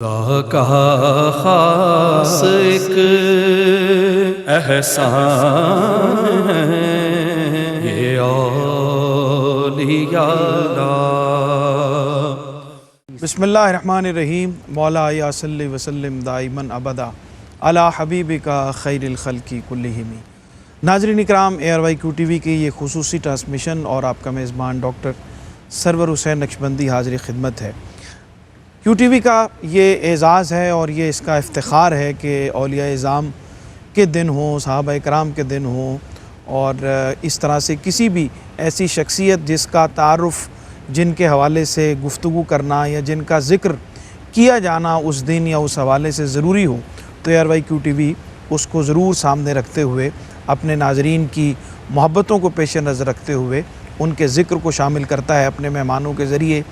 خدا کا خاص ایک احسان ہے یہ اولیاء اللہ۔ بسم اللہ الرحمن الرحیم۔ مولا یا صلی وسلم دائماً ابدا علی حبیبک خیر الخلق کلہم۔ ناظرین اکرام، ARYQ TV کی یہ خصوصی ٹرانسمیشن اور آپ کا میزبان ڈاکٹر سرور حسین نقشبندی حاضر خدمت ہے۔ QTV کا یہ اعزاز ہے اور یہ اس کا افتخار ہے کہ اولیاء اعظام کے دن ہوں، صحابہ اکرام کے دن ہوں، اور اس طرح سے کسی بھی ایسی شخصیت جس کا تعارف، جن کے حوالے سے گفتگو کرنا یا جن کا ذکر کیا جانا اس دن یا اس حوالے سے ضروری ہو، تو ARYQ TV اس کو ضرور سامنے رکھتے ہوئے، اپنے ناظرین کی محبتوں کو پیش نظر رکھتے ہوئے ان کے ذکر کو شامل کرتا ہے۔ اپنے مہمانوں کے ذریعے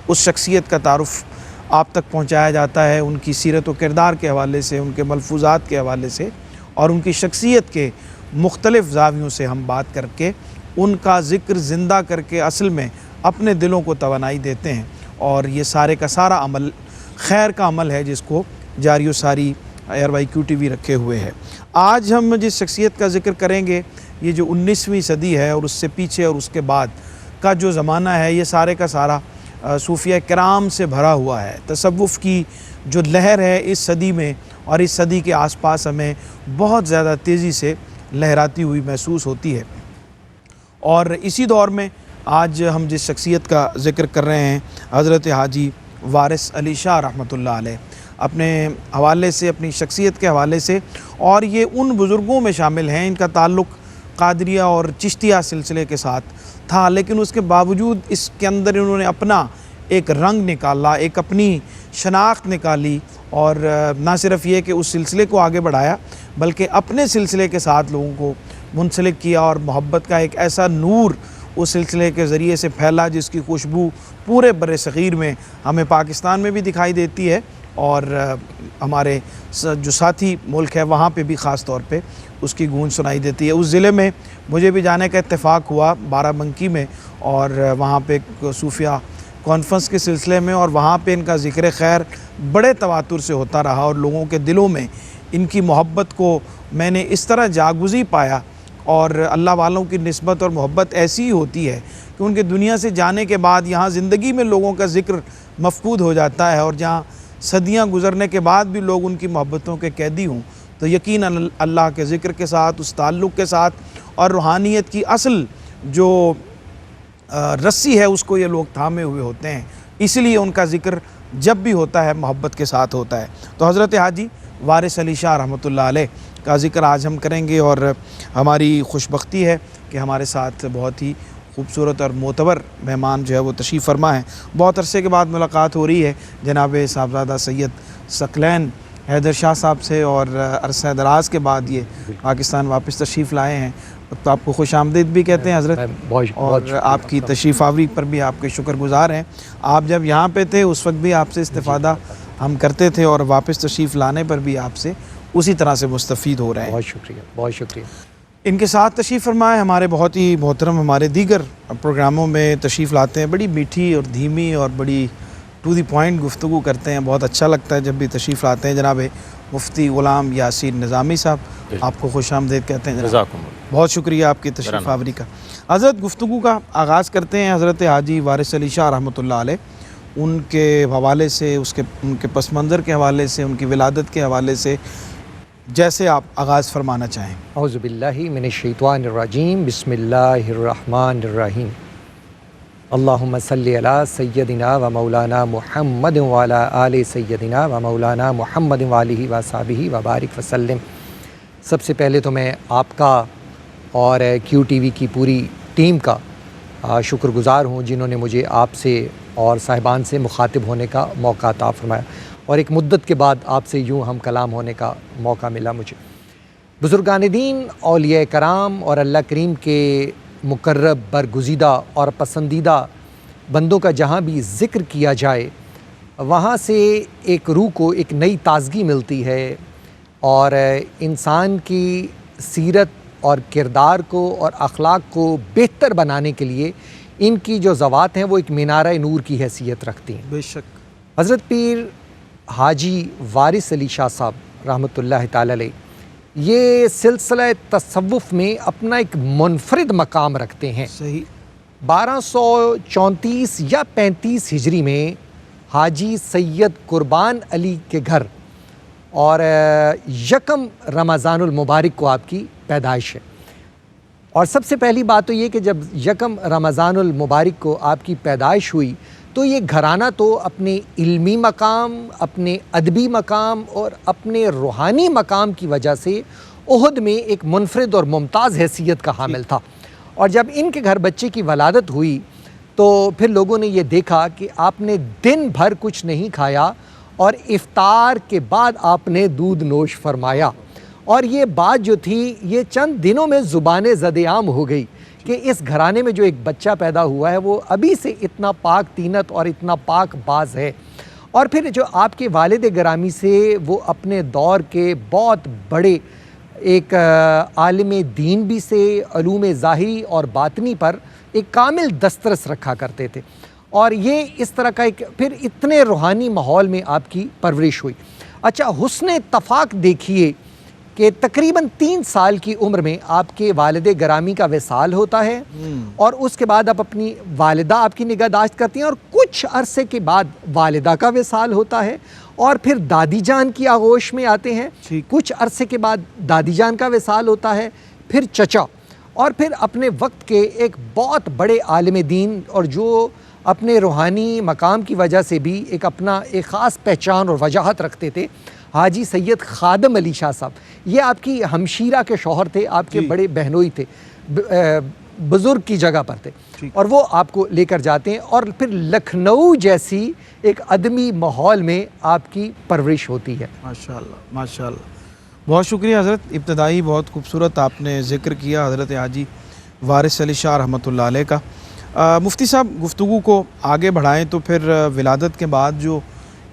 اس شخصیت کا تعارف آپ تک پہنچایا جاتا ہے، ان کی سیرت و کردار کے حوالے سے، ان کے ملفوظات کے حوالے سے، اور ان کی شخصیت کے مختلف زاویوں سے ہم بات کر کے ان کا ذکر زندہ کر کے اصل میں اپنے دلوں کو توانائی دیتے ہیں۔ اور یہ سارے کا سارا عمل خیر کا عمل ہے جس کو جاری و ساری ARYQ TV رکھے ہوئے ہے۔ آج ہم جس شخصیت کا ذکر کریں گے، یہ جو 19ویں صدی ہے اور اس سے پیچھے اور اس کے بعد کا جو زمانہ ہے، یہ سارے کا سارا صوفیہ کرام سے بھرا ہوا ہے۔ تصوف کی جو لہر ہے اس صدی میں اور اس صدی کے آس پاس ہمیں بہت زیادہ تیزی سے لہراتی ہوئی محسوس ہوتی ہے۔ اور اسی دور میں آج ہم جس شخصیت کا ذکر کر رہے ہیں، حضرت حاجی وارث علی شاہ رحمۃ اللہ علیہ، اپنے حوالے سے، اپنی شخصیت کے حوالے سے، اور یہ ان بزرگوں میں شامل ہیں، ان کا تعلق قادریہ اور چشتیہ سلسلے کے ساتھ تھا، لیکن اس کے باوجود اس کے اندر انہوں نے اپنا ایک رنگ نکالا، ایک اپنی شناخت نکالی، اور نہ صرف یہ کہ اس سلسلے کو آگے بڑھایا بلکہ اپنے سلسلے کے ساتھ لوگوں کو منسلک کیا، اور محبت کا ایک ایسا نور اس سلسلے کے ذریعے سے پھیلا جس کی خوشبو پورے بر صغیر میں، ہمیں پاکستان میں بھی دکھائی دیتی ہے، اور ہمارے جو ساتھی ملک ہے وہاں پہ بھی خاص طور پہ اس کی گونج سنائی دیتی ہے۔ اس ضلع میں مجھے بھی جانے کا اتفاق ہوا، بارہ بنکی میں، اور وہاں پہ صوفیہ کانفرنس کے سلسلے میں، اور وہاں پہ ان کا ذکر خیر بڑے تواتر سے ہوتا رہا، اور لوگوں کے دلوں میں ان کی محبت کو میں نے اس طرح جاگزی پایا۔ اور اللہ والوں کی نسبت اور محبت ایسی ہی ہوتی ہے کہ ان کے دنیا سے جانے کے بعد یہاں زندگی میں لوگوں کا ذکر مفقود ہو جاتا ہے، اور جہاں صدیاں گزرنے کے بعد بھی لوگ ان کی محبتوں کے قیدی ہوں، تو یقیناً اللہ کے ذکر کے ساتھ، اس تعلق کے ساتھ، اور روحانیت کی اصل جو رسی ہے اس کو یہ لوگ تھامے ہوئے ہوتے ہیں، اس لیے ان کا ذکر جب بھی ہوتا ہے محبت کے ساتھ ہوتا ہے۔ تو حضرت حاجی وارث علی شاہ رحمۃ اللہ علیہ کا ذکر آج ہم کریں گے، اور ہماری خوش بختی ہے کہ ہمارے ساتھ بہت ہی خوبصورت اور معتبر مہمان جو ہے وہ تشریف فرما ہیں۔ بہت عرصے کے بعد ملاقات ہو رہی ہے جناب صاحبزادہ سید ثقلین حیدر شاہ صاحب سے، اور عرصہ دراز کے بعد یہ پاکستان واپس تشریف لائے ہیں، تو آپ کو خوش آمدید بھی کہتے ہیں حضرت، اور آپ کی تشریف آوری پر بھی آپ کے شکر گزار ہیں۔ آپ جب یہاں پہ تھے اس وقت بھی آپ سے استفادہ ہم کرتے تھے، اور واپس تشریف لانے پر بھی آپ سے اسی طرح سے مستفید ہو رہے ہیں۔ بہت شکریہ، بہت شکریہ۔ ان کے ساتھ تشریف فرمائے ہمارے بہت ہی محترم، ہمارے دیگر پروگراموں میں تشریف لاتے ہیں، بڑی میٹھی اور دھیمی اور بڑی ٹو دی پوائنٹ گفتگو کرتے ہیں، بہت اچھا لگتا ہے جب بھی تشریف لاتے ہیں، جناب مفتی غلام یاسین نظامی صاحب، آپ کو خوش آمدید کہتے ہیں جناب۔ بہت شکریہ آپ کی تشریف آوری کا۔ حضرت گفتگو کا آغاز کرتے ہیں حضرت حاجی وارث علی شاہ رحمۃ اللہ علیہ، ان کے حوالے سے، ان کے پس منظر کے حوالے سے، ان کی ولادت کے حوالے سے، جیسے آپ آغاز فرمانا چاہیں۔ اعوذ باللہ من الشیطان الرجیم، بسم اللہ الرحمن الرحیم۔ اللہم صلی علی سیدنا و مولانا محمد وعلی آل سیدنا و مولانا محمد وآلہ وصحبہ وبارک وسلم۔ سب سے پہلے تو میں آپ کا اور QTV کی پوری ٹیم کا شکر گزار ہوں، جنہوں نے مجھے آپ سے اور صاحبان سے مخاطب ہونے کا موقع عطا فرمایا، اور ایک مدت کے بعد آپ سے یوں ہم کلام ہونے کا موقع ملا مجھے۔ بزرگان دین، اولیاء کرام اور اللہ کریم کے مقرب، برگزیدہ اور پسندیدہ بندوں کا جہاں بھی ذکر کیا جائے، وہاں سے ایک روح کو ایک نئی تازگی ملتی ہے، اور انسان کی سیرت اور کردار کو اور اخلاق کو بہتر بنانے کے لیے ان کی جو ذوات ہیں وہ ایک مینارہ نور کی حیثیت رکھتی ہیں۔ بے شک حضرت پیر حاجی وارث علی شاہ صاحب رحمۃ اللہ تعالی علیہ یہ سلسلہ تصوف میں اپنا ایک منفرد مقام رکھتے ہیں۔ صحیح۔ 1234 یا 35 ہجری میں حاجی سید قربان علی کے گھر اور یکم رمضان المبارک کو آپ کی پیدائش ہے۔ اور سب سے پہلی بات تو یہ کہ جب یکم رمضان المبارک کو آپ کی پیدائش ہوئی تو یہ گھرانہ تو اپنے علمی مقام، اپنے ادبی مقام اور اپنے روحانی مقام کی وجہ سے احد میں ایک منفرد اور ممتاز حیثیت کا حامل تھا۔ اور جب ان کے گھر بچے کی ولادت ہوئی تو پھر لوگوں نے یہ دیکھا کہ آپ نے دن بھر کچھ نہیں کھایا اور افطار کے بعد آپ نے دودھ نوش فرمایا، اور یہ بات جو تھی یہ چند دنوں میں زبان زد عام ہو گئی کہ اس گھرانے میں جو ایک بچہ پیدا ہوا ہے وہ ابھی سے اتنا پاک طینت اور اتنا پاک باز ہے۔ اور پھر جو آپ کے والد گرامی سے وہ اپنے دور کے بہت بڑے ایک عالم دین بھی سے علوم ظاہری اور باطنی پر ایک کامل دسترس رکھا کرتے تھے، اور یہ اس طرح کا ایک پھر اتنے روحانی ماحول میں آپ کی پرورش ہوئی۔ اچھا، حسن اتفاق دیکھیے کہ تقریباً 3 سال کی عمر میں آپ کے والد گرامی کا وصال ہوتا ہے، اور اس کے بعد آپ اپنی والدہ آپ کی نگہداشت کرتی ہیں، اور کچھ عرصے کے بعد والدہ کا وصال ہوتا ہے، اور پھر دادی جان کی آغوش میں آتے ہیں، کچھ عرصے کے بعد دادی جان کا وصال ہوتا ہے، پھر چچا، اور پھر اپنے وقت کے ایک بہت بڑے عالم دین اور جو اپنے روحانی مقام کی وجہ سے بھی ایک اپنا ایک خاص پہچان اور وجاہت رکھتے تھے، حاجی سید خادم علی شاہ صاحب۔ یہ آپ کی ہمشیرہ کے شوہر تھے، آپ کے بڑے بہنوئی تھے، بزرگ کی جگہ پر تھے، اور وہ آپ کو لے کر جاتے ہیں، اور پھر لکھنؤ جیسی ایک ادبی ماحول میں آپ کی پرورش ہوتی ہے۔ ماشاءاللہ ماشاءاللہ، بہت شکریہ حضرت۔ ابتدائی بہت خوبصورت آپ نے ذکر کیا حضرت حاجی وارث علی شاہ رحمۃ اللہ علیہ کا۔ مفتی صاحب، گفتگو کو آگے بڑھائیں تو پھر ولادت کے بعد جو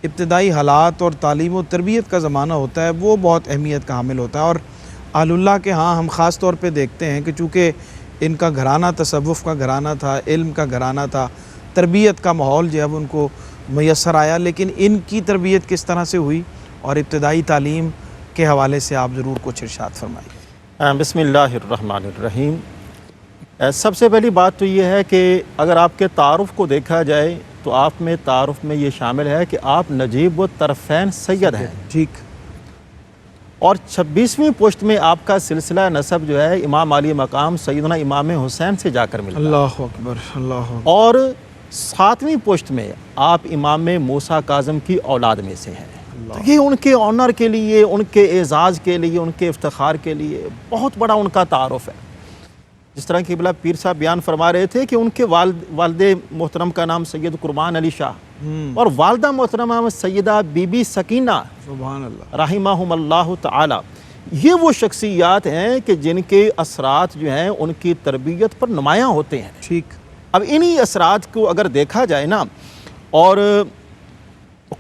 ابتدائی حالات اور تعلیم و تربیت کا زمانہ ہوتا ہے وہ بہت اہمیت کا حامل ہوتا ہے، اور اہل اللہ کے ہاں ہم خاص طور پہ دیکھتے ہیں کہ چونکہ ان کا گھرانہ تصوف کا گھرانہ تھا، علم کا گھرانہ تھا، تربیت کا ماحول جو ہے وہ ان کو میسر آیا، لیکن ان کی تربیت کس طرح سے ہوئی اور ابتدائی تعلیم کے حوالے سے آپ ضرور کچھ ارشاد فرمائیے۔ بسم اللہ الرحمن الرحیم۔ سب سے پہلی بات تو یہ ہے کہ اگر آپ کے تعارف کو دیکھا جائے تو آپ میں تعارف میں یہ شامل ہے کہ آپ نجیب الطرفین سید ہیں، ٹھیک، اور 26ویں پشت میں آپ کا سلسلہ نسب جو ہے امام علی مقام سیدنا امام حسین سے جا کر ملتا ہے، اللہ اکبر اللہ اکبر، اور 7ویں پشت میں آپ امام موسیٰ کاظم کی اولاد میں سے ہیں۔ یہ ان کے آنر کے لیے، ان کے اعزاز کے لیے، ان کے افتخار کے لیے بہت بڑا ان کا تعارف ہے۔ جس طرح کہ بلا پیر صاحب بیان فرما رہے تھے کہ ان کے والد محترم کا نام سید قربان علی شاہ اور والدہ محترمہ سیدہ بی بی سکینہ سبحان اللہ رحمہم اللہ تعالی، یہ وہ شخصیات ہیں کہ جن کے اثرات جو ہیں ان کی تربیت پر نمایاں ہوتے ہیں۔ ٹھیک، اب انہی اثرات کو اگر دیکھا جائے نا، اور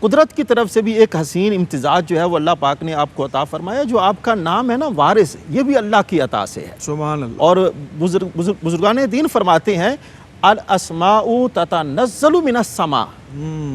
قدرت کی طرف سے بھی ایک حسین امتزاج جو ہے وہ اللہ پاک نے آپ کو عطا فرمایا، جو آپ کا نام ہے نا وارث، یہ بھی اللہ کی عطا سے ہے۔ سبحان اللہ، اور بزرگان دین فرماتے ہیں الاسماء تتنزل من السماء،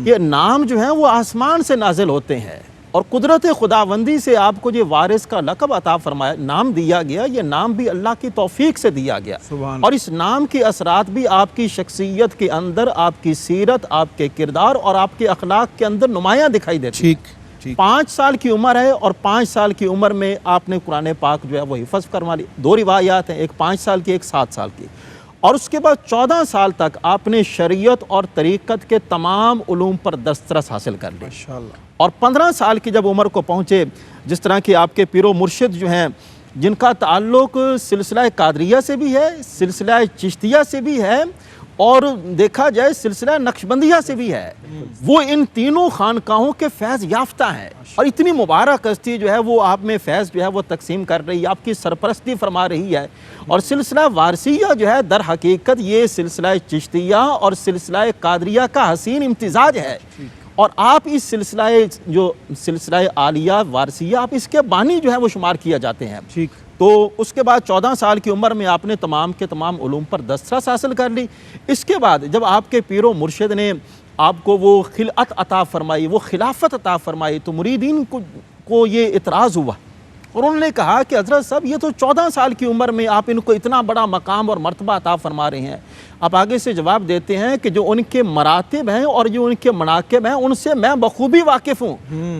یہ نام جو ہیں وہ آسمان سے نازل ہوتے ہیں، اور قدرت خداوندی سے آپ کو جو وارث کا لقب عطا فرمایا، نام دیا گیا، یہ نام بھی اللہ کی توفیق سے دیا گیا، سبحان اور اس نام کے اثرات بھی آپ کی شخصیت کے اندر، آپ کی سیرت، آپ کے کردار اور آپ کے اخلاق کے اندر نمایاں دکھائی دیتی ہے۔ ٹھیک ٹھیک، 5 سال کی عمر ہے، اور 5 سال کی عمر میں آپ نے قرآن پاک جو ہے وہ حفظ فرما لی۔ 2 روایات ہیں، ایک 5 سال کی، ایک 7 سال کی، اور اس کے بعد 14 سال تک آپ نے شریعت اور طریقت کے تمام علوم پر دسترس حاصل کر لی، ماشاءاللہ، اور 15 سال کی جب عمر کو پہنچے، جس طرح کہ آپ کے پیر و مرشد جو ہیں جن کا تعلق سلسلہ قادریہ سے بھی ہے، سلسلہ چشتیہ سے بھی ہے، اور دیکھا جائے سلسلہ نقشبندیہ سے بھی ہے، وہ ان تینوں خانقاہوں کے فیض یافتہ ہیں، اور اتنی مبارک ہستی جو ہے وہ آپ میں فیض جو ہے وہ تقسیم کر رہی ہے، آپ کی سرپرستی فرما رہی ہے۔ اور سلسلہ وارثیہ جو ہے در حقیقت یہ سلسلہ چشتیہ اور سلسلہ قادریہ کا حسین امتزاج ہے، اور آپ اس سلسلہ عالیہ وارثیہ، آپ اس کے بانی جو ہے وہ شمار کیا جاتے ہیں۔ ٹھیک، تو اس کے بعد 14 سال کی عمر میں آپ نے تمام کے تمام علوم پر دسترس حاصل کر لی۔ اس کے بعد جب آپ کے پیر و مرشد نے آپ کو وہ خلعت عطا فرمائی، وہ خلافت عطا فرمائی، تو مریدین کو یہ اعتراض ہوا اور انہوں نے کہا کہ حضرت صاحب یہ تو 14 سال کی عمر میں آپ ان کو اتنا بڑا مقام اور مرتبہ عطا فرما رہے ہیں۔ آپ آگے سے جواب دیتے ہیں کہ جو ان کے مراتب ہیں اور جو ان کے مناقب ہیں ان سے میں بخوبی واقف ہوں،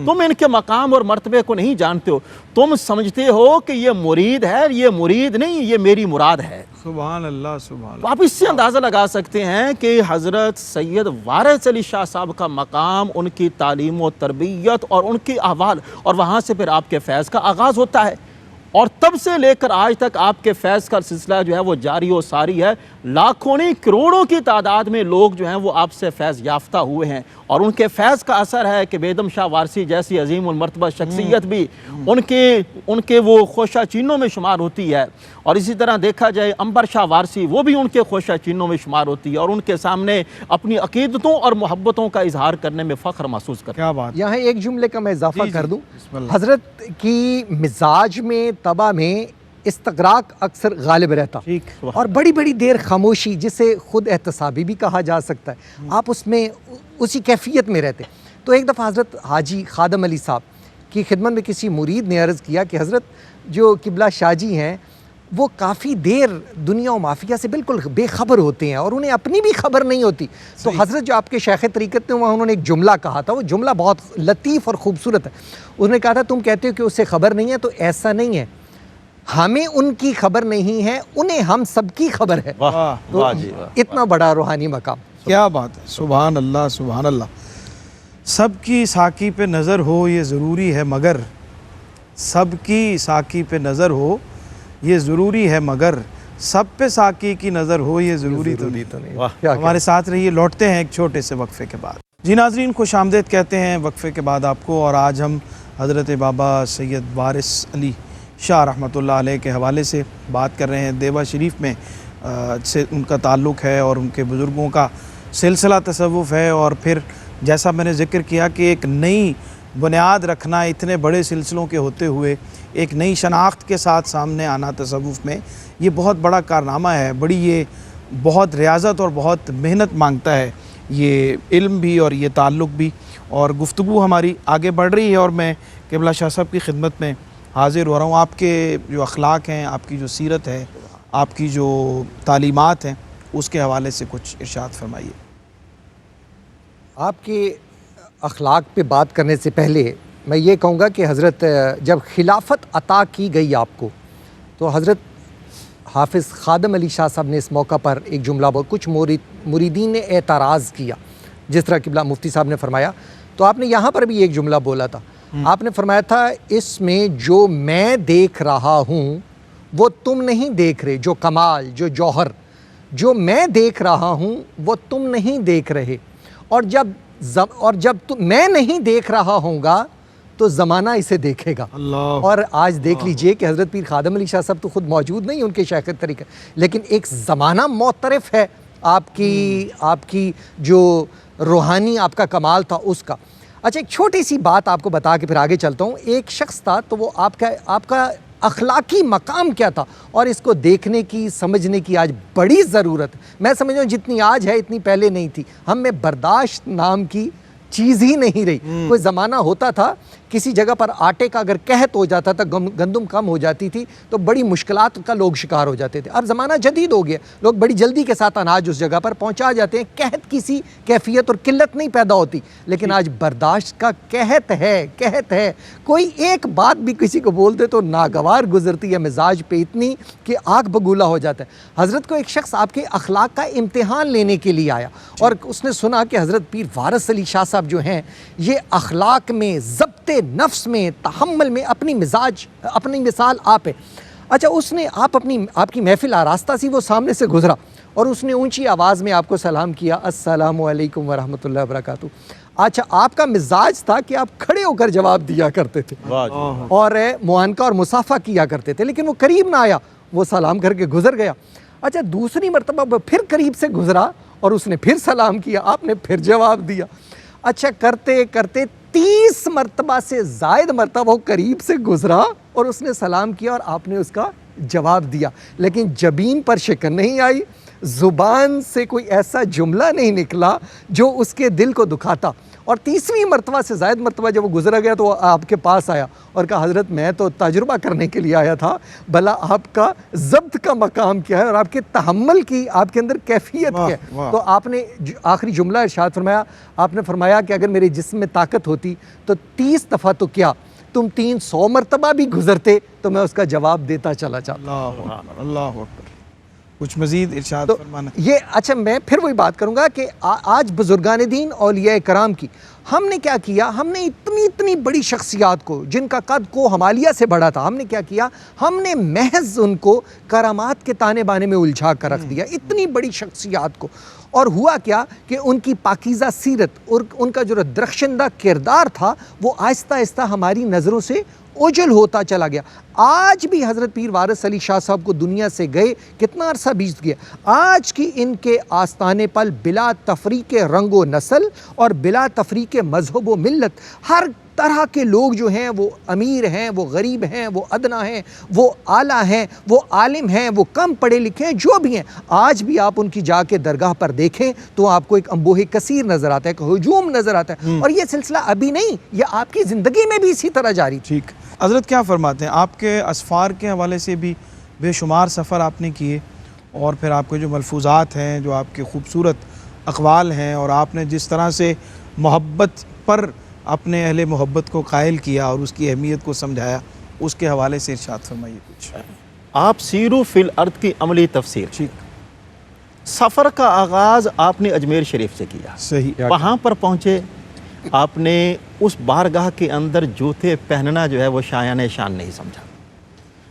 تم ان کے مقام اور مرتبے کو نہیں جانتے ہو، تم سمجھتے ہو کہ یہ مرید ہے، یہ مرید نہیں، یہ میری مراد ہے۔ سبحان اللہ سبحان اللہ۔ تو آپ اس سے اندازہ لگا سکتے ہیں کہ حضرت سید وارث علی شاہ صاحب کا مقام، ان کی تعلیم و تربیت اور ان کے احوال، اور وہاں سے پھر آپ کے فیض کا آغاز ہوتا ہے، اور تب سے لے کر آج تک آپ کے فیض کا سلسلہ جو ہے وہ جاری و ساری ہے۔ لاکھوں نہیں کروڑوں کی تعداد میں لوگ جو ہیں وہ آپ سے فیض یافتہ ہوئے ہیں، اور ان کے فیض کا اثر ہے کہ بیدم شاہ وارثی جیسی عظیم المرتبہ شخصیت بھی ان کے وہ خوشہ چینوں میں شمار ہوتی ہے، اور اسی طرح دیکھا جائے عنبر شاہ وارثی وہ بھی ان کے خوشہ چینوں میں شمار ہوتی ہے، اور ان کے سامنے اپنی عقیدتوں اور محبتوں کا اظہار کرنے میں فخر محسوس کرتے ہیں۔ کیا بات ہے۔ یہاں ایک جملے کا میں اضافہ جی، کر دوں، بسم اللہ۔ حضرت کی مزاج میں، طبع میں استغراق اکثر غالب رہتا، ٹھیک۔ اور بڑی بڑی دیر خاموشی، جسے خود احتسابی بھی کہا جا سکتا ہے، آپ اس میں اسی کیفیت میں رہتے۔ تو ایک دفعہ حضرت حاجی خادم علی صاحب کی خدمت میں کسی مرید نے عرض کیا کہ حضرت جو قبلہ شاہ جی ہیں وہ کافی دیر دنیا و مافیہ سے بالکل بے خبر ہوتے ہیں اور انہیں اپنی بھی خبر نہیں ہوتی۔ تو حضرت جو آپ کے شیخ طریقت نے وہاں انہوں نے ایک جملہ کہا تھا، وہ جملہ بہت لطیف اور خوبصورت ہے۔ انہوں نے کہا تھا تم کہتے ہو کہ اسے خبر نہیں ہے، تو ایسا نہیں ہے، ہمیں ان کی خبر نہیں ہے، انہیں ہم سب کی خبر ہے۔ واہ تو واہ جی واہ۔ اتنا بڑا روحانی مقام۔ کیا بات ہے، سبحان اللہ سبحان اللہ۔ سب کی ساقی پہ نظر ہو یہ ضروری ہے، مگر سب کی ساقی پہ نظر ہو یہ ضروری ہے، مگر سب پہ ساقی کی نظر ہو یہ ضروری تو نہیں۔ واہ کیا ہمارے ساتھ رہیے، لوٹتے ہیں ایک چھوٹے سے وقفے کے بعد۔ جی ناظرین، خوش آمدید کہتے ہیں وقفے کے بعد آپ کو، اور آج ہم حضرت بابا سید وارث علی شاہ رحمۃ اللہ علیہ کے حوالے سے بات کر رہے ہیں۔ دیوا شریف میں سے ان کا تعلق ہے اور ان کے بزرگوں کا سلسلہ تصوف ہے، اور پھر جیسا میں نے ذکر کیا کہ ایک نئی بنیاد رکھنا، اتنے بڑے سلسلوں کے ہوتے ہوئے ایک نئی شناخت کے ساتھ سامنے آنا تصوف میں، یہ بہت بڑا کارنامہ ہے، بڑی یہ بہت ریاضت اور بہت محنت مانگتا ہے، یہ علم بھی اور یہ تعلق بھی۔ اور گفتگو ہماری آگے بڑھ رہی ہے، اور میں قبلہ شاہ صاحب کی خدمت میں حاضر ہو رہا ہوں۔ آپ کے جو اخلاق ہیں، آپ کی جو سیرت ہے، آپ کی جو تعلیمات ہیں، اس کے حوالے سے کچھ ارشاد فرمائیے۔ آپ کے اخلاق پہ بات کرنے سے پہلے میں یہ کہوں گا کہ حضرت جب خلافت عطا کی گئی آپ کو، تو حضرت حافظ خادم علی شاہ صاحب نے اس موقع پر ایک جملہ بول، کچھ مریدین نے اعتراض کیا، جس طرح قبلہ مفتی صاحب نے فرمایا، تو آپ نے یہاں پر بھی ایک جملہ بولا تھا۔ آپ نے فرمایا تھا اس میں جو میں دیکھ رہا ہوں وہ تم نہیں دیکھ رہے، جو کمال، جو جوہر، جو میں دیکھ رہا ہوں وہ تم نہیں دیکھ رہے، اور جب میں نہیں دیکھ رہا ہوں گا تو زمانہ اسے دیکھے گا۔ اللہ۔ اور آج دیکھ لیجئے کہ حضرت پیر خادم علی شاہ صاحب تو خود موجود نہیں ان کے شیخ طریقہ، لیکن ایک زمانہ معترف ہے آپ کی جو روحانی آپ کا کمال تھا اس کا۔ اچھا، ایک چھوٹی سی بات آپ کو بتا کے پھر آگے چلتا ہوں۔ ایک شخص تھا، تو وہ آپ کا اخلاقی مقام کیا تھا، اور اس کو دیکھنے کی، سمجھنے کی آج بڑی ضرورت ہے۔ میں سمجھ رہا ہوں جتنی آج ہے اتنی پہلے نہیں تھی۔ ہم میں برداشت نام کی چیز ہی نہیں رہی۔ کوئی زمانہ ہوتا تھا کسی جگہ پر آٹے کا اگر قحط ہو جاتا تھا، گندم کم ہو جاتی تھی، تو بڑی مشکلات کا لوگ شکار ہو جاتے تھے۔ اب زمانہ جدید ہو گیا، لوگ بڑی جلدی کے ساتھ اناج اس جگہ پر پہنچا جاتے ہیں، قحط کسی کیفیت اور قلت نہیں پیدا ہوتی، لیکن آج برداشت کا قحط ہے۔ کوئی ایک بات بھی کسی کو بول دے تو ناگوار گزرتی ہے مزاج پہ اتنی کہ آگ بگولا ہو جاتا ہے۔ حضرت کو ایک شخص آپ کے اخلاق کا امتحان لینے کے لیے آیا، اور اس نے سنا کہ حضرت پیر وارث علی شاہ صاحب جو ہیں یہ اخلاق میں، ضبط نفس میں، تحمل میں اپنی مثال آپ ہے۔ اچھا، اس نے آپ کی محفل آراستہ سی، وہ سامنے سے گزرا اور اس نے اونچی آواز میں آپ کو سلام کیا، السلام علیکم ورحمۃ اللہ وبرکاتہ۔ اچھا، آپ کا مزاج تھا کہ آپ کھڑے ہو کر جواب دیا کرتے تھے اور معانقہ اور مصافحہ کیا کرتے تھے، لیکن وہ قریب نہ آیا، وہ سلام کر کے گزر گیا۔ اچھا، دوسری مرتبہ وہ پھر قریب سے گزرا اور اس نے پھر سلام کیا، آپ نے پھر جواب دیا۔ اچھا، کرتے کرتے 30 مرتبہ سے زائد مرتبہ وہ قریب سے گزرا اور اس نے سلام کیا اور آپ نے اس کا جواب دیا، لیکن جبین پر شکن نہیں آئی، زبان سے کوئی ایسا جملہ نہیں نکلا جو اس کے دل کو دکھاتا. اور تیسری مرتبہ سے زائد مرتبہ جب وہ گزرا گیا تو وہ آپ کے پاس آیا اور کہا حضرت میں تو تجربہ کرنے کے لیے آیا تھا، بھلا آپ کا ضبط کا مقام کیا ہے اور آپ کے تحمل کی آپ کے اندر کیفیت کیا ہے. تو آپ نے آخری جملہ ارشاد فرمایا، آپ نے فرمایا کہ اگر میرے جسم میں طاقت ہوتی تو 30 دفعہ تو کیا تم 300 مرتبہ بھی گزرتے تو میں اس کا جواب دیتا چلا جاتا. اللہ اکبر، اللہ اکبر. کچھ مزید ارشاد فرمانا. یہ اچھا میں پھر وہی بات کروں گا کہ آج بزرگان دین اولیاء کرام کی ہم نے کیا کیا، ہم نے اتنی بڑی شخصیات کو جن کا قد کو ہمالیہ سے بڑا تھا، ہم نے کیا کیا، ہم نے محض ان کو کرامات کے تانے بانے میں الجھا کر رکھ دیا، اتنی بڑی شخصیات کو. اور ہوا کیا کہ ان کی پاکیزہ سیرت اور ان کا جو درخشندہ کردار تھا وہ آہستہ آہستہ ہماری نظروں سے اوجھل ہوتا چلا گیا. آج بھی حضرت پیر وارث علی شاہ صاحب کو دنیا سے گئے کتنا عرصہ بیت گیا، آج کی ان کے آستانے پر بلا تفریق رنگ و نسل اور بلا تفریق مذہب و ملت ہر طرح کے لوگ جو ہیں، وہ امیر ہیں، وہ غریب ہیں، وہ ادنا ہیں، وہ اعلیٰ ہیں، وہ عالم ہیں، وہ کم پڑھے لکھے ہیں، جو بھی ہیں، آج بھی آپ ان کی جا کے درگاہ پر دیکھیں تو آپ کو ایک انبوہ کثیر نظر آتا ہے، ایک ہجوم نظر آتا ہے. اور یہ سلسلہ ابھی نہیں، یہ آپ کی زندگی میں بھی اسی طرح جاری. ٹھیک. حضرت کیا فرماتے ہیں، آپ کے اسفار کے حوالے سے بھی بے شمار سفر آپ نے کیے، اور پھر آپ کے جو ملفوظات ہیں، جو آپ کے خوبصورت اقوال ہیں، اور آپ نے جس طرح سے محبت پر اپنے اہل محبت کو قائل کیا اور اس کی اہمیت کو سمجھایا، اس کے حوالے سے ارشاد فرمائیے کچھ. آپ سیرو فی الارض کی عملی تفسیر. ٹھیک. سفر کا آغاز آپ نے اجمیر شریف سے کیا. صحیح. وہاں پر پہنچے، آپ نے اس بارگاہ کے اندر جوتے پہننا جو ہے وہ شایان شان نہیں سمجھا.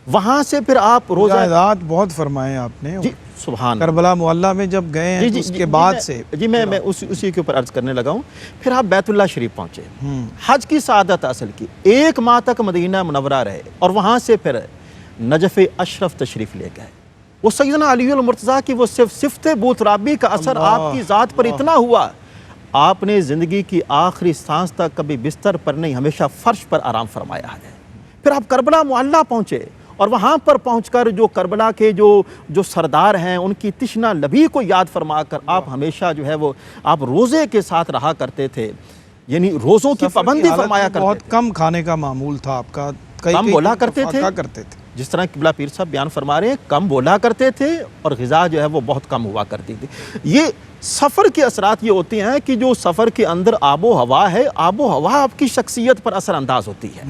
وہاں سے پھر آپ روزہ ہدایات بہت فرمائے آپ نے. جی سبحان کربلا معلیٰ میں جب گئے ہیں تو اس کے بعد سے میں اسی کے اوپر عرض کرنے لگا ہوں. پھر آپ بیت اللہ شریف پہنچے، حج کی سعادت حاصل کی، 1 ماہ تک مدینہ منورہ رہے، اور وہاں سے پھر نجف اشرف تشریف لے گئے. وہ سیدنا علی المرتضیٰ کی وہ صفت بوترابی کا اثر آپ کی ذات پر اتنا ہوا، آپ نے زندگی کی آخری سانس تک کبھی بستر پر نہیں، ہمیشہ فرش پر آرام فرمایا ہے. پھر آپ کربلا معلیٰ پہنچے، اور وہاں پر پہنچ کر جو کربلا کے جو سردار ہیں ان کی تشنہ لبی کو یاد فرما کر آپ ہمیشہ جو ہے وہ آپ روزے کے ساتھ رہا کرتے تھے، یعنی روزوں کی پابندی فرمایا کرتے تھے. بہت کم کھانے کا معمول تھا آپ کا، کم بولا کرتے تھے، جس طرح قبلہ پیر صاحب بیان فرما رہے ہیں، کم بولا کرتے تھے اور غذا جو ہے وہ بہت کم ہوا کرتی تھی. یہ سفر کے اثرات یہ ہوتے ہیں کہ جو سفر کے اندر آب و ہوا ہے، آب و ہوا آپ کی شخصیت پر اثر انداز ہوتی ہے.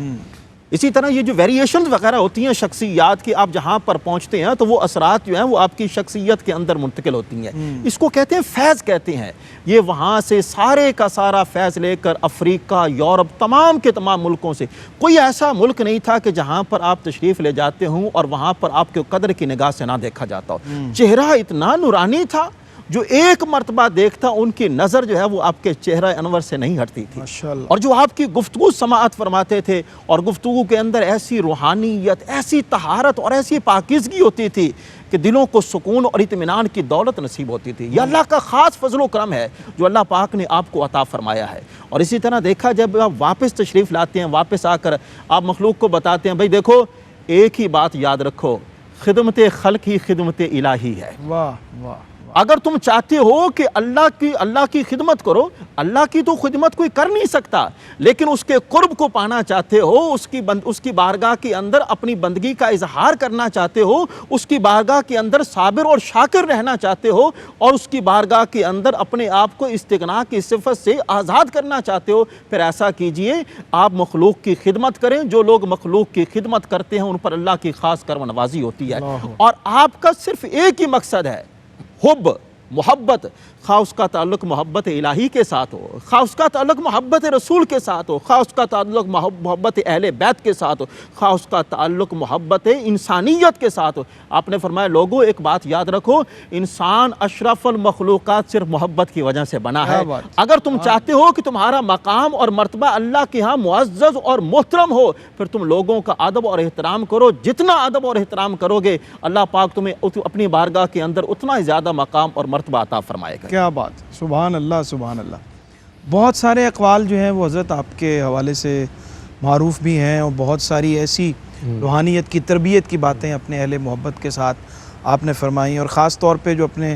اسی طرح یہ جو ویریشنز وغیرہ ہوتی ہیں شخصیات کی، آپ جہاں پر پہنچتے ہیں تو وہ اثرات جو ہیں وہ آپ کی شخصیت کے اندر منتقل ہوتی ہیں. اس کو کہتے ہیں فیض کہتے ہیں. یہ وہاں سے سارے کا سارا فیض لے کر افریقہ، یورپ، تمام کے تمام ملکوں سے کوئی ایسا ملک نہیں تھا کہ جہاں پر آپ تشریف لے جاتے ہوں اور وہاں پر آپ کے قدر کی نگاہ سے نہ دیکھا جاتا ہو. چہرہ اتنا نورانی تھا، جو ایک مرتبہ دیکھتا ان کی نظر جو ہے وہ آپ کے چہرہ انور سے نہیں ہٹتی تھی. اور جو آپ کی گفتگو سماعت فرماتے تھے، اور گفتگو کے اندر ایسی روحانیت، ایسی طہارت اور ایسی پاکیزگی ہوتی تھی کہ دلوں کو سکون اور اطمینان کی دولت نصیب ہوتی تھی. یہ اللہ کا خاص فضل و کرم ہے جو اللہ پاک نے آپ کو عطا فرمایا ہے. اور اسی طرح دیکھا جب آپ واپس تشریف لاتے ہیں، واپس آ کر آپ مخلوق کو بتاتے ہیں، بھائی دیکھو ایک ہی بات یاد رکھو، خدمت خلق ہی خدمت الہی ہے. واہ واہ. اگر تم چاہتے ہو کہ اللہ کی خدمت کرو، اللہ کی تو خدمت کوئی کر نہیں سکتا، لیکن اس کے قرب کو پانا چاہتے ہو، اس کی بارگاہ کے اندر اپنی بندگی کا اظہار کرنا چاہتے ہو، اس کی بارگاہ کے اندر صابر اور شاکر رہنا چاہتے ہو، اور اس کی بارگاہ کے اندر اپنے آپ کو استغنا کی صفت سے آزاد کرنا چاہتے ہو، پھر ایسا کیجئے، آپ مخلوق کی خدمت کریں. جو لوگ مخلوق کی خدمت کرتے ہیں ان پر اللہ کی خاص کرم نوازی ہوتی ہے. اور آپ کا صرف ایک ہی مقصد ہے، حب، محبت، خواہ اس کا تعلق محبت الہی کے ساتھ ہو، خواہ اس کا تعلق محبت رسول کے ساتھ ہو، خواہ اس کا تعلق محبت اہل بیت کے ساتھ ہو، خواہ اس کا تعلق محبت انسانیت کے ساتھ ہو. آپ نے فرمایا لوگوں ایک بات یاد رکھو، انسان اشرف المخلوقات صرف محبت کی وجہ سے بنا ہے. اگر تم چاہتے ہو کہ تمہارا مقام اور مرتبہ اللہ کے ہاں معزز اور محترم ہو، پھر تم لوگوں کا ادب اور احترام کرو. جتنا ادب اور احترام کرو گے اللہ پاک تمہیں اپنی بارگاہ کے اندر اتنا ہی زیادہ مقام اور مرتبہ عطا فرمائے گا. کیا بات، سبحان اللہ سبحان اللہ. بہت سارے اقوال جو ہیں وہ حضرت آپ کے حوالے سے معروف بھی ہیں، اور بہت ساری ایسی روحانیت کی تربیت کی باتیں اپنے اہل محبت کے ساتھ آپ نے فرمائی، اور خاص طور پہ جو اپنے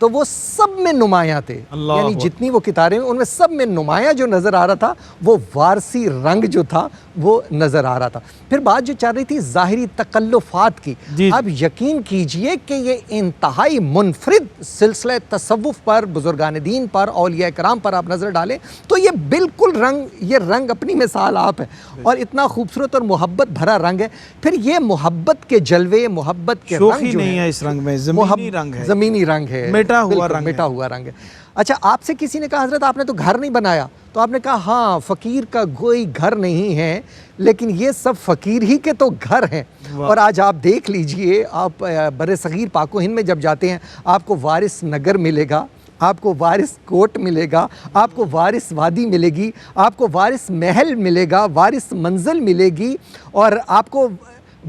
تو وہ سب میں نمایاں تھے، اللہ یعنی جتنی وہ کتابیں ان میں سب میں نمایاں جو نظر آ رہا تھا وہ وارسی رنگ جو تھا وہ نظر آ رہا تھا۔ پھر بات جو چل رہی تھی ظاہری تکلفات کی، جی اب یقین کیجئے کہ یہ انتہائی منفرد سلسلہ تصوف پر، بزرگان دین پر، اولیاء کرام پر آپ نظر ڈالیں تو یہ بالکل یہ رنگ اپنی مثال آپ ہے، اور اتنا خوبصورت اور محبت بھرا رنگ ہے۔ پھر یہ محبت کے جلوے، محبت کے رنگ شوخی جو نہیں ہے اس رنگ میں، زمینی رنگ ہے، زمینی رنگ ہے، میٹا ہوا بالکل رنگ ہے۔ میٹا ہوا رنگ ہے۔ اچھا، آپ سے کسی نے کہا حضرت آپ نے تو گھر نہیں بنایا، تو آپ نے کہا ہاں فقیر کا کوئی گھر نہیں ہے، لیکن یہ سب فقیر ہی کے تو گھر ہیں۔ اور آج آپ دیکھ لیجئے، آپ بر صغیر پاک و ہند میں جب جاتے ہیں آپ کو وارث نگر ملے گا، آپ کو وارث کوٹ ملے گا، آپ کو وارث وادی ملے گی، آپ کو وارث محل ملے گا، وارث منزل ملے گی، اور آپ کو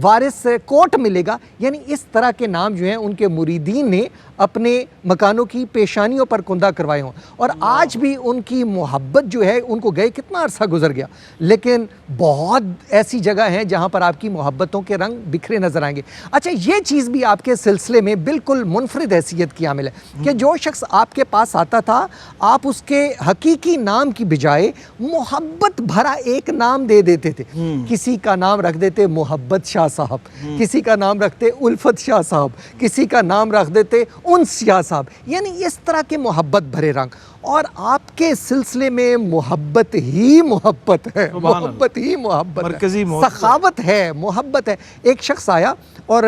وارث کوٹ ملے گا۔ یعنی اس طرح کے نام جو ہیں ان کے مریدین نے اپنے مکانوں کی پیشانیوں پر کندہ کروائے ہوں، اور آج بھی ان کی محبت جو ہے ان کو گئے کتنا عرصہ گزر گیا، لیکن بہت ایسی جگہ ہیں جہاں پر آپ کی محبتوں کے رنگ بکھرے نظر آئیں گے۔ اچھا، یہ چیز بھی آپ کے سلسلے میں بالکل منفرد حیثیت کی عامل ہے کہ جو شخص آپ کے پاس آتا تھا آپ اس کے حقیقی نام کی بجائے محبت بھرا ایک نام دے دیتے تھے۔ کسی کا نام رکھ دیتے محبت شاہ صاحب، کسی کا نام رکھتے الفت شاہ صاحب، کسی کا نام رکھ دیتے انس شاہ صاحب، یعنی اس طرح کے محبت بھرے رنگ۔ اور آپ کے سلسلے میں محبت ہی محبت ہے، محبت ہی محبت مرکزی ہے، محبت سخاوت ہے، محبت ہے۔ ایک شخص آیا اور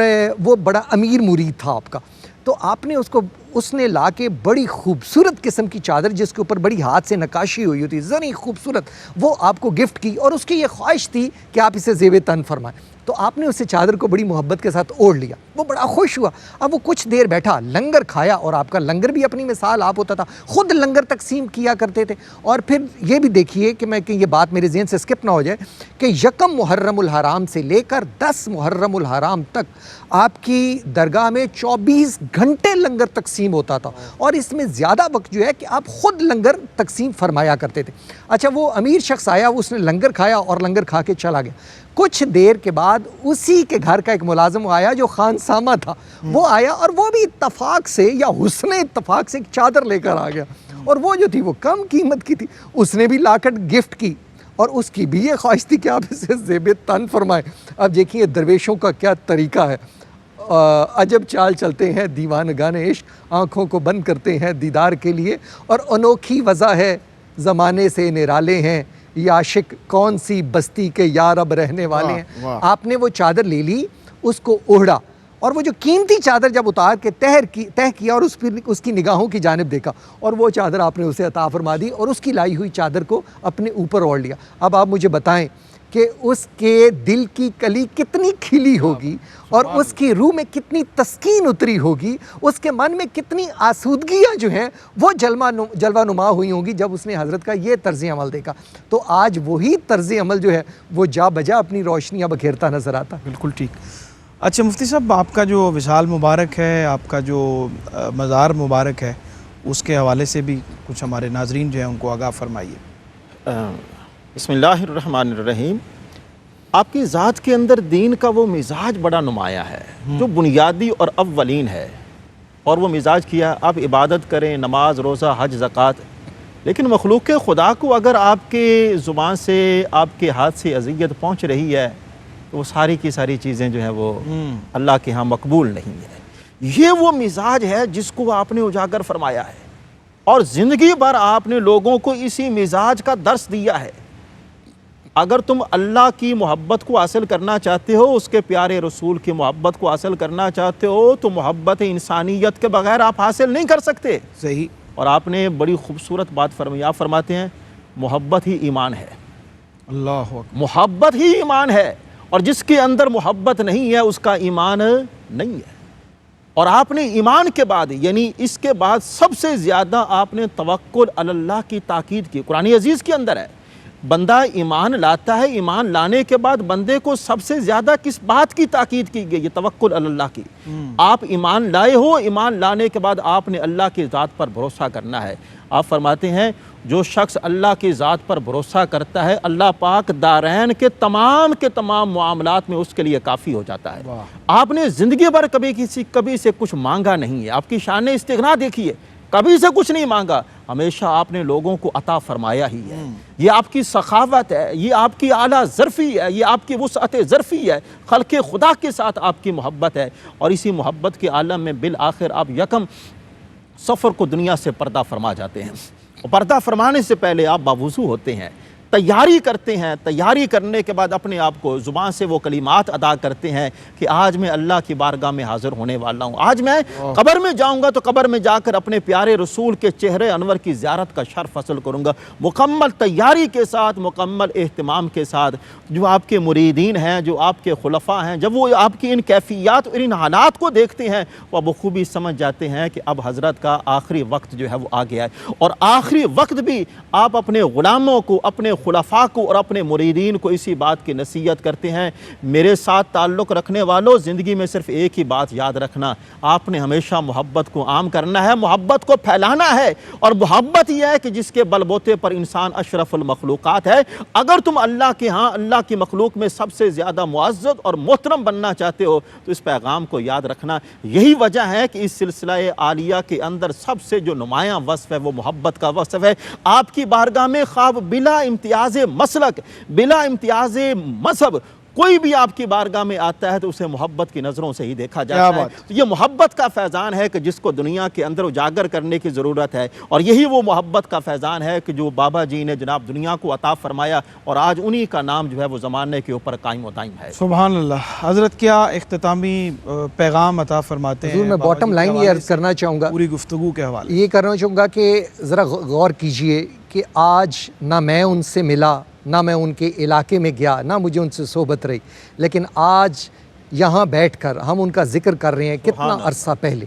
وہ بڑا امیر مرید تھا آپ کا، تو آپ نے اس نے لا کے بڑی خوبصورت قسم کی چادر جس کے اوپر بڑی ہاتھ سے نقاشی ہوئی ہوتی، زرعی خوبصورت، وہ آپ کو گفٹ کی، اور اس کی یہ خواہش تھی کہ آپ اسے زیب تن فرمائیں۔ تو آپ نے اسے چادر کو بڑی محبت کے ساتھ اوڑھ لیا، وہ بڑا خوش ہوا۔ اب وہ کچھ دیر بیٹھا، لنگر کھایا، اور آپ کا لنگر بھی اپنی مثال آپ ہوتا تھا، خود لنگر تقسیم کیا کرتے تھے۔ اور پھر یہ بھی دیکھیے کہ یہ بات میرے ذہن سے سکپ نہ ہو جائے کہ یکم محرم الحرام سے لے کر 10 محرم الحرام تک آپ کی درگاہ میں 24 گھنٹے لنگر تقسیم ہوتا تھا، اور اس میں زیادہ وقت جو ہے کہ آپ خود لنگر تقسیم فرمایا کرتے تھے۔ اچھا، وہ امیر شخص آیا، اس نے لنگر کھایا اور لنگر کھا کے چلا گیا۔ کچھ دیر کے بعد اسی کے گھر کا ایک ملازم آیا جو خان سامہ تھا، وہ آیا اور وہ بھی اتفاق سے یا حسن اتفاق سے ایک چادر لے کر آ گیا، اور وہ جو تھی وہ کم قیمت کی تھی، اس نے بھی لا کر گفٹ کی، اور اس کی بھی یہ خواہش تھی کہ آپ اسے زیب تن فرمائیں۔ اب دیکھیے درویشوں کا کیا طریقہ ہے، عجب چال چلتے ہیں دیوانگان عشق، آنکھوں کو بند کرتے ہیں دیدار کے لیے، اور انوکھی وضع ہے زمانے سے نرالے ہیں یہ عاشق کون سی بستی کے یا رب رہنے والے ہیں۔ آپ نے وہ چادر لے لی، اس کو اوڑھا، اور وہ جو قیمتی چادر جب اتار کے تہ کیا اور اس کی نگاہوں کی جانب دیکھا، اور وہ چادر آپ نے اسے عطا فرما دی، اور اس کی لائی ہوئی چادر کو اپنے اوپر اوڑھ لیا۔ اب آپ مجھے بتائیں کہ اس کے دل کی کلی کتنی کھلی ہوگی، اور اس کی روح میں کتنی تسکین اتری ہوگی، اس کے من میں کتنی آسودگیاں جو ہیں وہ جلوہ نما ہوئی ہوں گی جب اس نے حضرت کا یہ طرز عمل دیکھا۔ تو آج وہی طرز عمل جو ہے وہ جا بجا اپنی روشنیاں بکھیرتا نظر آتا۔ بالکل ٹھیک۔ اچھا مفتی صاحب، آپ کا جو وصال مبارک ہے، آپ کا جو مزار مبارک ہے، اس کے حوالے سے بھی کچھ ہمارے ناظرین جو ہیں ان کو آگاہ فرمائیے۔ بسم اللہ الرحمن الرحیم۔ آپ کی ذات کے اندر دین کا وہ مزاج بڑا نمایاں ہے جو بنیادی اور اولین ہے، اور وہ مزاج کیا آپ عبادت کریں، نماز، روزہ، حج، زکوٰۃ، لیکن مخلوق خدا کو اگر آپ کے زبان سے، آپ کے ہاتھ سے اذیت پہنچ رہی ہے تو وہ ساری کی ساری چیزیں جو ہیں وہ اللہ کے ہاں مقبول نہیں ہے۔ یہ وہ مزاج ہے جس کو آپ نے اجاگر فرمایا ہے، اور زندگی بھر آپ نے لوگوں کو اسی مزاج کا درس دیا ہے۔ اگر تم اللہ کی محبت کو حاصل کرنا چاہتے ہو، اس کے پیارے رسول کی محبت کو حاصل کرنا چاہتے ہو، تو محبت انسانیت کے بغیر آپ حاصل نہیں کر سکتے۔ صحیح۔ اور آپ نے بڑی خوبصورت بات فرمائی، آپ فرماتے ہیں محبت ہی ایمان ہے۔ اللہ اکبر۔ محبت ہی ایمان ہے، اور جس کے اندر محبت نہیں ہے اس کا ایمان نہیں ہے۔ اور آپ نے ایمان کے بعد، یعنی اس کے بعد سب سے زیادہ آپ نے توکل علی اللہ کی تاکید کی۔ قرآن عزیز کے اندر ہے بندہ ایمان لاتا ہے، ایمان لانے کے بعد بندے کو سب سے زیادہ کس بات کی تاکید کی گئی؟ یہ توکل علی اللہ کی۔ آپ ایمان لائے ہو، ایمان لانے کے بعد آپ نے اللہ کی ذات پر بھروسہ کرنا ہے۔ آپ فرماتے ہیں جو شخص اللہ کی ذات پر بھروسہ کرتا ہے، اللہ پاک دارین کے تمام معاملات میں اس کے لیے کافی ہو جاتا ہے۔ آپ نے زندگی بھر کبھی سے کچھ مانگا نہیں ہے، آپ کی شان استغنا دیکھیے، کبھی سے کچھ نہیں مانگا، ہمیشہ آپ نے لوگوں کو عطا فرمایا ہی ہے۔ یہ آپ کی سخاوت ہے، یہ آپ کی اعلیٰ ظرفی ہے، یہ آپ کی وسعت ظرفی ہے، خلق خدا کے ساتھ آپ کی محبت ہے، اور اسی محبت کے عالم میں بالآخر آپ یکم سفر کو دنیا سے پردہ فرما جاتے ہیں، اور پردہ فرمانے سے پہلے آپ باوضو ہوتے ہیں، تیاری کرتے ہیں، تیاری کرنے کے بعد اپنے آپ کو زبان سے وہ کلمات ادا کرتے ہیں کہ آج میں اللہ کی بارگاہ میں حاضر ہونے والا ہوں، آج میں قبر میں جاؤں گا تو قبر میں جا کر اپنے پیارے رسول کے چہرے انور کی زیارت کا شرف حاصل کروں گا۔ مکمل تیاری کے ساتھ، مکمل اہتمام کے ساتھ جو آپ کے مریدین ہیں، جو آپ کے خلفاء ہیں، جب وہ آپ کی ان کیفیات اور ان حالات کو دیکھتے ہیں وہ بخوبی سمجھ جاتے ہیں کہ اب حضرت کا آخری وقت جو ہے وہ آ گیا ہے، اور آخری وقت بھی آپ اپنے غلاموں کو، اپنے خلفاء کو اور اپنے مریدین کو اسی بات کی نصیحت کرتے ہیں، میرے ساتھ تعلق رکھنے والوں، زندگی میں صرف ایک ہی بات یاد رکھنا، آپ نے ہمیشہ محبت کو عام کرنا ہے، محبت کو پھیلانا ہے، اور محبت یہ ہے کہ جس کے بل بوتے پر انسان اشرف المخلوقات ہے۔ اگر تم اللہ کے ہاں، اللہ کی مخلوق میں سب سے زیادہ معزز اور محترم بننا چاہتے ہو تو اس پیغام کو یاد رکھنا۔ یہی وجہ ہے کہ اس سلسلہ عالیہ کے اندر سب سے جو نمایاں وصف ہے وہ محبت کا وصف ہے۔ آپ کی بارگاہ میں خواب بلا امتیاز مسلک، بلا امتیاز مذہب، کوئی بھی آپ کی بارگاہ میں آتا ہے تو اسے محبت کی نظروں سے ہی دیکھا جاتا ہے۔ تو یہ محبت کا فیضان ہے کہ جس کو دنیا کے اندر اجاگر کرنے کی ضرورت ہے، اور یہی وہ محبت کا فیضان ہے کہ جو بابا جی نے جناب دنیا کو عطا فرمایا، اور آج انہی کا نام جو ہے وہ زمانے کے اوپر قائم و دائم ہے۔ سبحان اللہ۔ حضرت کیا اختتامی پیغام عطا فرماتے ہیں؟ حضور میں باٹم لائن یہ عرض کرنا چاہوں گا، پوری گفتگو کے حوالے یہ کرنا چاہوں گا کہ ذرا غور کیجئے کہ آج نہ میں ان سے ملا، نہ میں ان کے علاقے میں گیا، نہ مجھے ان سے صحبت رہی، لیکن آج یہاں بیٹھ کر ہم ان کا ذکر کر رہے ہیں کتنا عرصہ پہلے،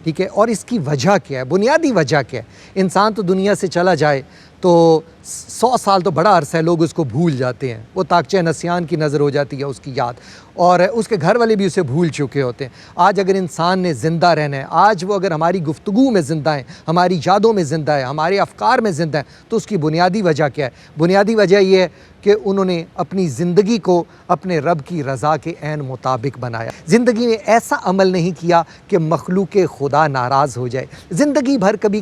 ٹھیک ہے؟ اور اس کی وجہ کیا ہے؟ بنیادی وجہ کیا ہے؟ انسان تو دنیا سے چلا جائے تو 100 سال تو بڑا عرصہ ہے، لوگ اس کو بھول جاتے ہیں، وہ طاقچہ نسیان کی نظر ہو جاتی ہے اس کی یاد، اور اس کے گھر والے بھی اسے بھول چکے ہوتے ہیں۔ آج اگر انسان نے زندہ رہنا ہے، آج وہ اگر ہماری گفتگو میں زندہ ہیں، ہماری یادوں میں زندہ ہے، ہمارے افکار میں زندہ ہے، تو اس کی بنیادی وجہ کیا ہے؟ بنیادی وجہ یہ ہے کہ انہوں نے اپنی زندگی کو اپنے رب کی رضا کے عین مطابق بنایا، زندگی میں ایسا عمل نہیں کیا کہ مخلوق خدا ناراض ہو جائے، زندگی بھر کبھی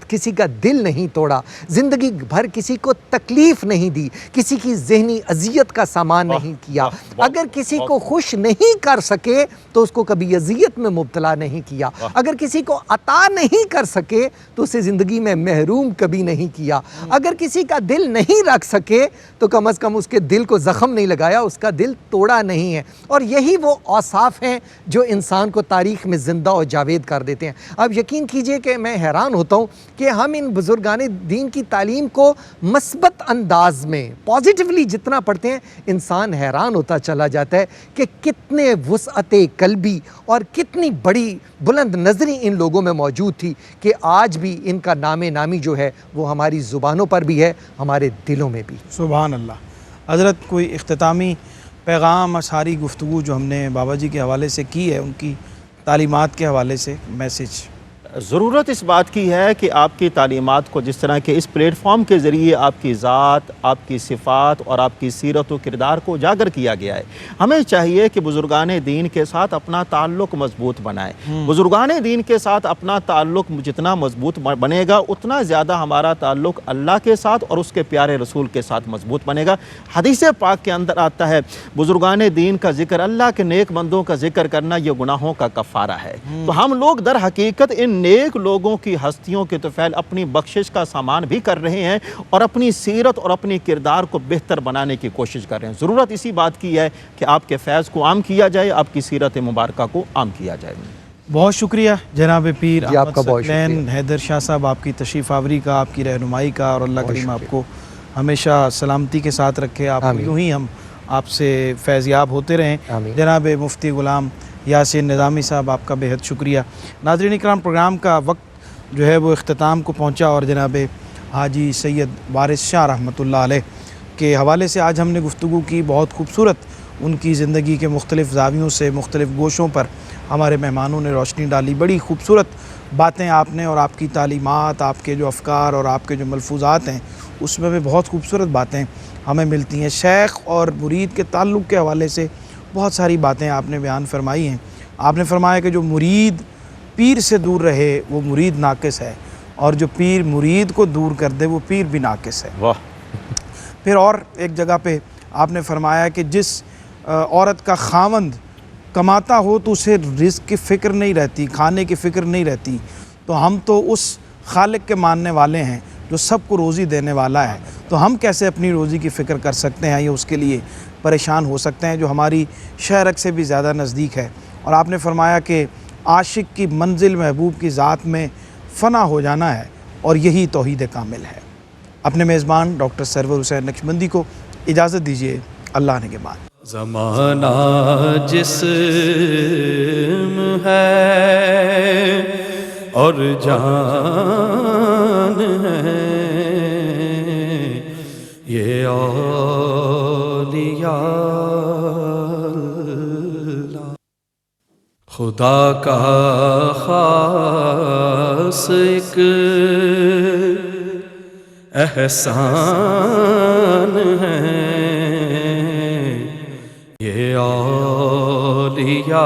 کسی کا دل نہیں توڑا، زندگی بھر کسی کو تکلیف نہیں دی، کسی کی ذہنی اذیت کا سامان نہیں کیا، اگر کسی کو خوش نہیں کر سکے تو اس کو کبھی اذیت میں مبتلا نہیں کیا، اگر کسی کو عطا نہیں کر سکے تو اسے زندگی میں محروم کبھی نہیں کیا، اگر کسی کا دل نہیں رکھ سکے تو کم از کم اس کے دل کو زخم نہیں لگایا، اس کا دل توڑا نہیں ہے۔ اور یہی وہ اوصاف ہیں جو انسان کو تاریخ میں زندہ اور جاوید کر دیتے ہیں۔ اب یقین کیجئے کہ میں حیران ہوتا ہوں کہ ہم ان بزرگان دین کی تعلیم کو مثبت انداز میں پازیٹیولی جتنا پڑھتے ہیں، انسان حیران ہوتا چلا جاتا ہے کہ کتنے وسعت قلبی اور کتنی بڑی بلند نظری ان لوگوں میں موجود تھی کہ آج بھی ان کا نام نامی جو ہے وہ ہماری زبانوں پر بھی ہے، ہمارے دلوں میں بھی۔ سبحان اللہ۔ حضرت کوئی اختتامی پیغام، ساری گفتگو جو ہم نے بابا جی کے حوالے سے کی ہے، ان کی تعلیمات کے حوالے سے میسیج؟ ضرورت اس بات کی ہے کہ آپ کی تعلیمات کو جس طرح کہ اس پلیٹ فارم کے ذریعے آپ کی ذات، آپ کی صفات اور آپ کی سیرت و کردار کو اجاگر کیا گیا ہے، ہمیں چاہیے کہ بزرگان دین کے ساتھ اپنا تعلق مضبوط بنائیں۔ بزرگان دین کے ساتھ اپنا تعلق جتنا مضبوط بنے گا اتنا زیادہ ہمارا تعلق اللہ کے ساتھ اور اس کے پیارے رسول کے ساتھ مضبوط بنے گا۔ حدیث پاک کے اندر آتا ہے بزرگان دین کا ذکر، اللہ کے نیک بندوں کا ذکر کرنا یہ گناہوں کا کفارہ ہے۔ تو ہم لوگ در حقیقت ان نیک لوگوں کی ہستیوں کے طفیل اپنی بخشش کا سامان بھی کر رہے ہیں اور اپنی سیرت اور اپنی کردار کو بہتر بنانے کی کوشش کر رہے ہیں۔ ضرورت اسی بات کی ہے کہ آپ کے فیض کو عام کیا جائے، آپ کی سیرت مبارکہ کو عام کیا جائے۔ بہت شکریہ جناب پیر آپ کا بہت ثقلین حیدر شاہ صاحب، آپ کی تشریف آوری کا، آپ کی رہنمائی کا، اور اللہ کریم آپ کو ہمیشہ سلامتی کے ساتھ رکھے، آپ یوں ہی ہم آپ سے فیضیاب ہوتے رہیں۔ جناب مفتی غلام یاسین نظامی صاحب، آپ کا بہت شکریہ۔ ناظرین اکرام، پروگرام کا وقت جو ہے وہ اختتام کو پہنچا، اور جناب حاجی سید وارث شاہ رحمۃ اللہ علیہ کے حوالے سے آج ہم نے گفتگو کی. بہت خوبصورت ان کی زندگی کے مختلف زاویوں سے مختلف گوشوں پر ہمارے مہمانوں نے روشنی ڈالی. بڑی خوبصورت باتیں آپ نے اور آپ کی تعلیمات، آپ کے جو افکار اور آپ کے جو ملفوظات ہیں اس میں بھی بہت خوبصورت باتیں ہمیں ملتی ہیں. شیخ اور مرید کے تعلق کے حوالے سے بہت ساری باتیں آپ نے بیان فرمائی ہیں. آپ نے فرمایا کہ جو مرید پیر سے دور رہے وہ مرید ناقص ہے، اور جو پیر مرید کو دور کر دے وہ پیر بھی ناقص ہے. واہ. پھر اور ایک جگہ پہ آپ نے فرمایا کہ جس عورت کا خاوند کماتا ہو تو اسے رزق کی فکر نہیں رہتی، کھانے کی فکر نہیں رہتی، تو ہم تو اس خالق کے ماننے والے ہیں جو سب کو روزی دینے والا ہے، تو ہم کیسے اپنی روزی کی فکر کر سکتے ہیں یا اس کے لیے پریشان ہو سکتے ہیں جو ہماری شہرک سے بھی زیادہ نزدیک ہے. اور آپ نے فرمایا کہ عاشق کی منزل محبوب کی ذات میں فنا ہو جانا ہے، اور یہی توحید کامل ہے. اپنے میزبان ڈاکٹر سرور حسین نقشبندی کو اجازت دیجیے. اللہ نے کے بعد. زمانہ جسم ہے اور جان ہے، یہ اولیاء اللہ خدا کا خاص ایک احسان ہے، یہ اولیاء